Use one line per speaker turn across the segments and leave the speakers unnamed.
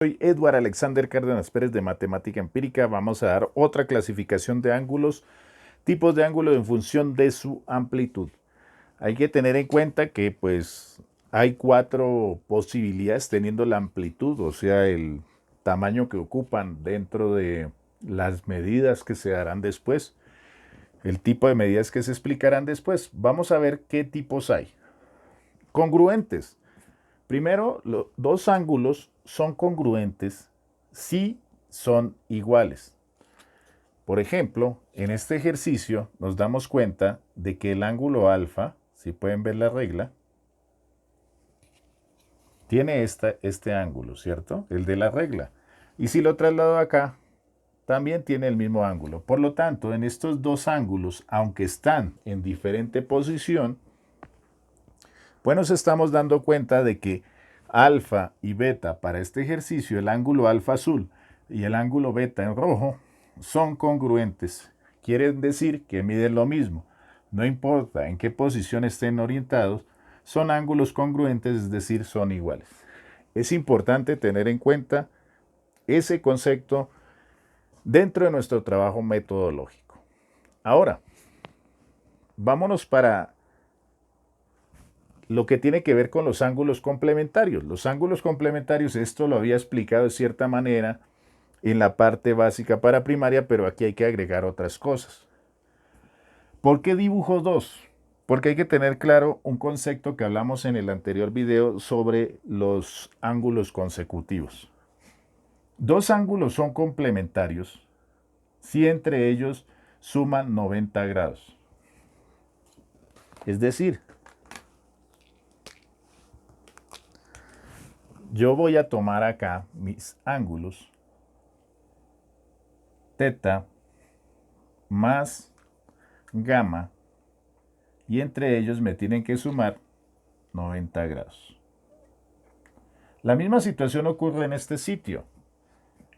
Soy Edward Alexander Cárdenas Pérez de Matemática Empírica. Vamos a dar otra clasificación de ángulos, tipos de ángulo en función de su amplitud. Hay que tener en cuenta que pues hay 4 posibilidades teniendo la amplitud, o sea, el tamaño que ocupan dentro de las medidas que se darán después, el tipo de medidas que se explicarán después. Vamos a ver qué tipos hay. Congruentes. Primero, los dos ángulos son congruentes si son iguales. Por ejemplo, en este ejercicio nos damos cuenta de que el ángulo alfa, si pueden ver la regla, tiene este ángulo, ¿cierto? El de la regla. Y si lo traslado acá, también tiene el mismo ángulo. Por lo tanto, en estos dos ángulos, aunque están en diferente posición, pues nos estamos dando cuenta de que alfa y beta para este ejercicio, el ángulo alfa azul y el ángulo beta en rojo, son congruentes. Quieren decir que miden lo mismo. No importa en qué posición estén orientados, son ángulos congruentes, es decir, son iguales. Es importante tener en cuenta ese concepto dentro de nuestro trabajo metodológico. Ahora, vámonos para lo que tiene que ver con los ángulos complementarios. Los ángulos complementarios, esto lo había explicado de cierta manera en la parte básica para primaria, pero aquí hay que agregar otras cosas. ¿Por qué dibujo dos? Porque hay que tener claro un concepto que hablamos en el anterior video sobre los ángulos consecutivos. Dos ángulos son complementarios si entre ellos suman 90 grados. Es decir, yo voy a tomar acá mis ángulos teta más gamma y entre ellos me tienen que sumar 90 grados. La misma situación ocurre en este sitio.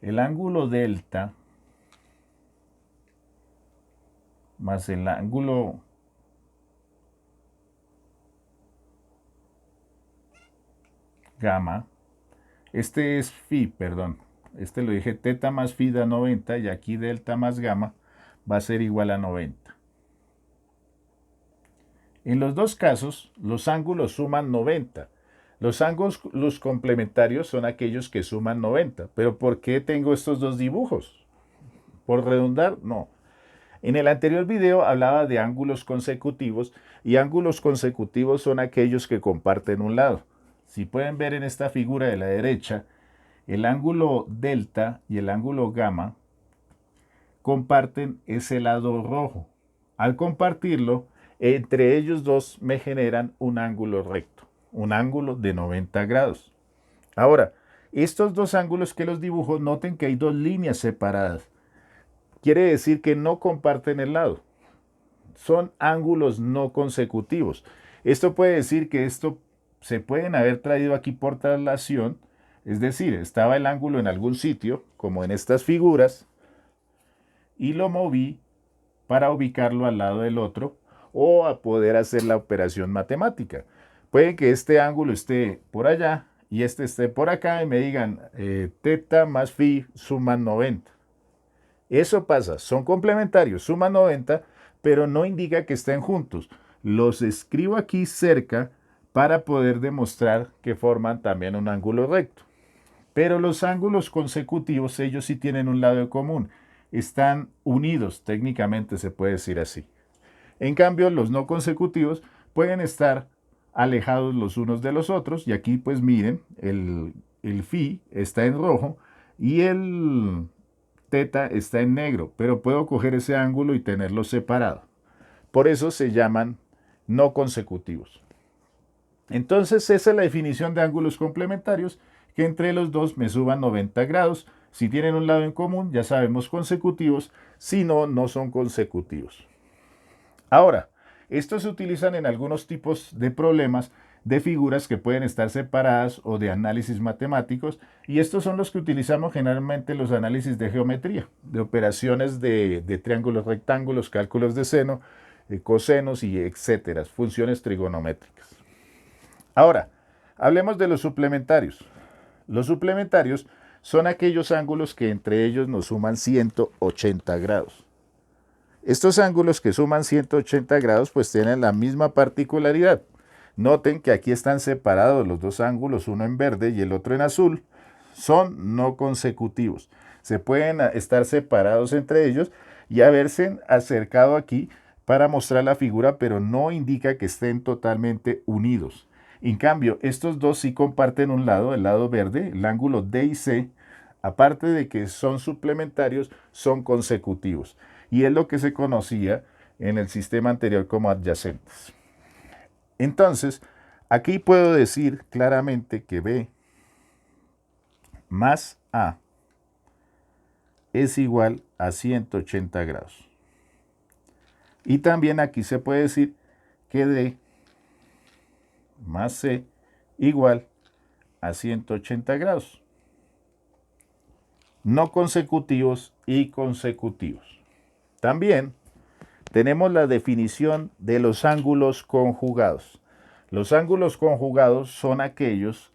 El ángulo delta más el ángulo gamma, este es phi, perdón, este lo dije teta más phi da 90 y aquí delta más gamma va a ser igual a 90. En los dos casos, los ángulos suman 90. Los ángulos complementarios son aquellos que suman 90. Pero ¿por qué tengo estos dos dibujos? ¿Por redundar? No. En el anterior video hablaba de ángulos consecutivos y ángulos consecutivos son aquellos que comparten un lado. Si pueden ver en esta figura de la derecha, el ángulo delta y el ángulo gamma comparten ese lado rojo. Al compartirlo, entre ellos dos me generan un ángulo recto, un ángulo de 90 grados. Ahora, estos dos ángulos que los dibujo, noten que hay dos líneas separadas. Quiere decir que no comparten el lado. Son ángulos no consecutivos. Esto puede decir que esto se pueden haber traído aquí por traslación, es decir, estaba el ángulo en algún sitio, como en estas figuras, y lo moví para ubicarlo al lado del otro o a poder hacer la operación matemática. Puede que este ángulo esté por allá y este esté por acá y me digan teta más phi suman 90. Eso pasa, son complementarios, suman 90, pero no indica que estén juntos. Los escribo aquí cerca para poder demostrar que forman también un ángulo recto. Pero los ángulos consecutivos, ellos sí tienen un lado en común. Están unidos, técnicamente se puede decir así. En cambio, los no consecutivos pueden estar alejados los unos de los otros. Y aquí, pues miren, el phi está en rojo y el teta está en negro. Pero puedo coger ese ángulo y tenerlo separado. Por eso se llaman no consecutivos. Entonces, esa es la definición de ángulos complementarios, que entre los dos me suban 90 grados. Si tienen un lado en común, ya sabemos consecutivos. Si no, no son consecutivos. Ahora, estos se utilizan en algunos tipos de problemas de figuras que pueden estar separadas o de análisis matemáticos, y estos son los que utilizamos generalmente en los análisis de geometría, de operaciones de triángulos rectángulos, cálculos de seno, cosenos y etcétera, funciones trigonométricas. Ahora, hablemos de los suplementarios. Los suplementarios son aquellos ángulos que entre ellos nos suman 180 grados. Estos ángulos que suman 180 grados pues tienen la misma particularidad. Noten que aquí están separados los dos ángulos, uno en verde y el otro en azul. Son no consecutivos. Se pueden estar separados entre ellos y haberse acercado aquí para mostrar la figura, pero no indica que estén totalmente unidos. En cambio, estos dos sí comparten un lado, el lado verde, el ángulo D y C, aparte de que son suplementarios, son consecutivos. Y es lo que se conocía en el sistema anterior como adyacentes. Entonces, aquí puedo decir claramente que B más A es igual a 180 grados. Y también aquí se puede decir que D más C igual a 180 grados. No consecutivos y consecutivos. También tenemos la definición de los ángulos conjugados. Los ángulos conjugados son aquellos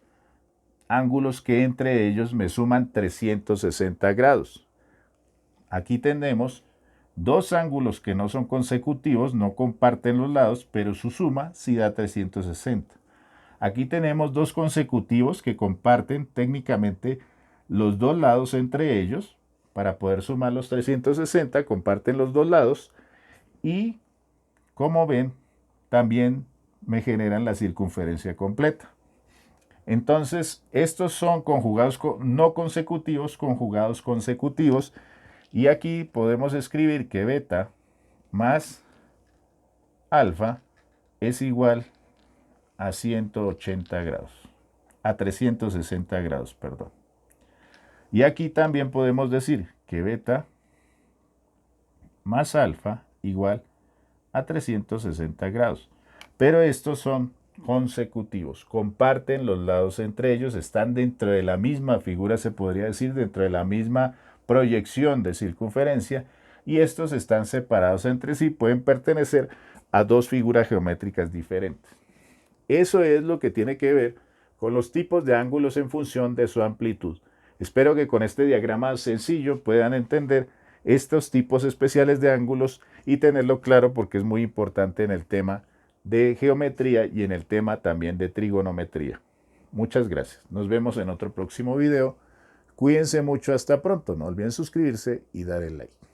ángulos que entre ellos me suman 360 grados. Aquí tenemos dos ángulos que no son consecutivos, no comparten los lados, pero su suma sí da 360. Aquí tenemos dos consecutivos que comparten técnicamente los dos lados entre ellos. Para poder sumar los 360, comparten los dos lados. Y, como ven, también me generan la circunferencia completa. Entonces, estos son conjugados no consecutivos, conjugados consecutivos. Y aquí podemos escribir que beta más alfa es igual a 180 grados, a 360 grados, perdón. Y aquí también podemos decir que beta más alfa igual a 360 grados. Pero estos son consecutivos, comparten los lados entre ellos, están dentro de la misma figura, se podría decir, dentro de la misma proyección de circunferencia, y estos están separados entre sí, pueden pertenecer a dos figuras geométricas diferentes. Eso es lo que tiene que ver con los tipos de ángulos en función de su amplitud. Espero que con este diagrama sencillo puedan entender estos tipos especiales de ángulos y tenerlo claro porque es muy importante en el tema de geometría y en el tema también de trigonometría. Muchas gracias. Nos vemos en otro próximo video. Cuídense mucho. Hasta pronto. No olviden suscribirse y dar el like.